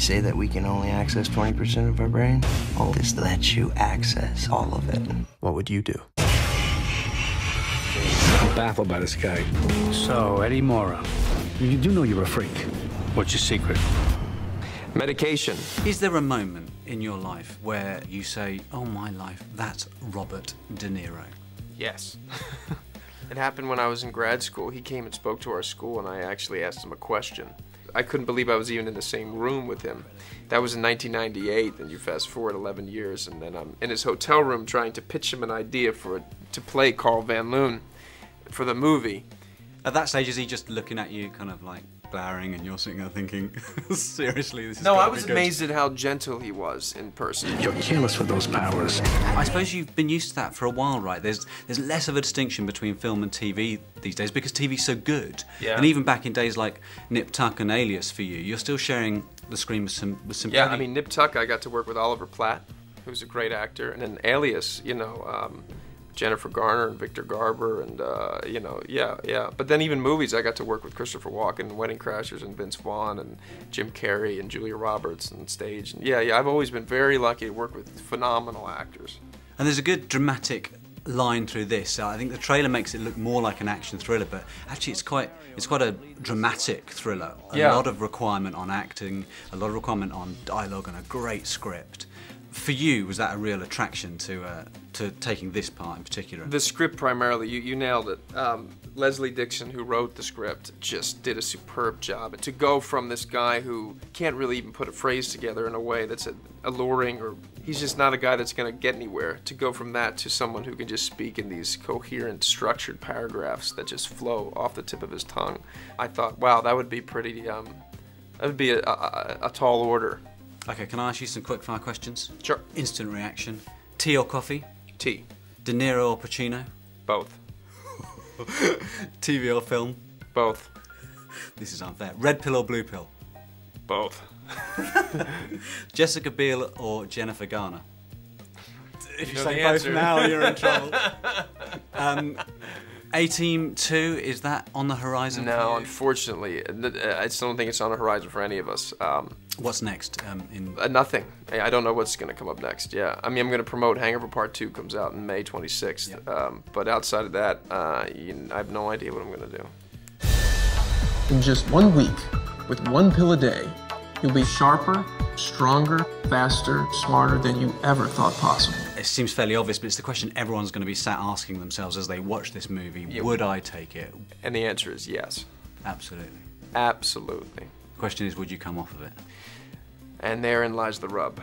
say that we can only access 20% of our brain? Well, this lets you access all of it. What would you do? I'm baffled by this guy. So, Eddie Mora, you do know you're a freak. What's your secret? Medication. Is there a moment in your life where you say, oh my life, that's Robert De Niro? Yes. It happened when I was in grad school. He came and spoke to our school, and I actually asked him a question. I couldn't believe I was even in the same room with him. That was in 1998, and you fast forward 11 years, and then I'm in his hotel room trying to pitch him an idea to play Carl Van Loon for the movie. At that stage, is he just looking at you kind of like glowering, and you're sitting there thinking, seriously, this is No, I was amazed at how gentle he was in person. You're careless with those powers. I suppose you've been used to that for a while, right? There's less of a distinction between film and TV these days because TV's so good. Yeah. And even back in days like Nip Tuck and Alias for you, you're still sharing the screen with some Yeah, I mean, Nip Tuck, I got to work with Oliver Platt, who's a great actor, and then Alias, you know, Jennifer Garner and Victor Garber, and you know, yeah. But then even movies, I got to work with Christopher Walken, Wedding Crashers, and Vince Vaughn, and Jim Carrey, and Julia Roberts, and stage. And yeah, I've always been very lucky to work with phenomenal actors. And there's a good dramatic line through this. I think the trailer makes it look more like an action thriller, but actually it's quite a dramatic thriller. A lot of requirement on acting, a lot of requirement on dialogue, and a great script. For you, was that a real attraction to taking this part in particular? The script primarily, you nailed it. Leslie Dixon, who wrote the script, just did a superb job. To go from this guy who can't really even put a phrase together in a way that's alluring, or he's just not a guy that's going to get anywhere, to go from that to someone who can just speak in these coherent, structured paragraphs that just flow off the tip of his tongue. I thought, wow, that would be pretty, that would be a tall order. Okay, can I ask you some quick fire questions? Sure. Instant reaction. Tea or coffee? Tea. De Niro or Pacino? Both. TV or film? Both. This is unfair. Red pill or blue pill? Both. Jessica Biel or Jennifer Garner? If you know say the both answer. now, you're in trouble. A-Team 2, is that on the horizon for No, you? unfortunately. I still don't think it's on the horizon for any of us. What's next? Nothing. I don't know what's going to come up next. Yeah, I mean, I'm going to promote Hangover Part 2, comes out in May 26th. Yep. But outside of that, I have no idea what I'm going to do. In just 1 week, with 1 pill a day, you'll be sharper, stronger, faster, smarter than you ever thought possible. It seems fairly obvious, but it's the question everyone's going to be sat asking themselves as they watch this movie. Yeah. Would I take it? And the answer is yes. Absolutely. Absolutely. The question is, would you come off of it? And therein lies the rub.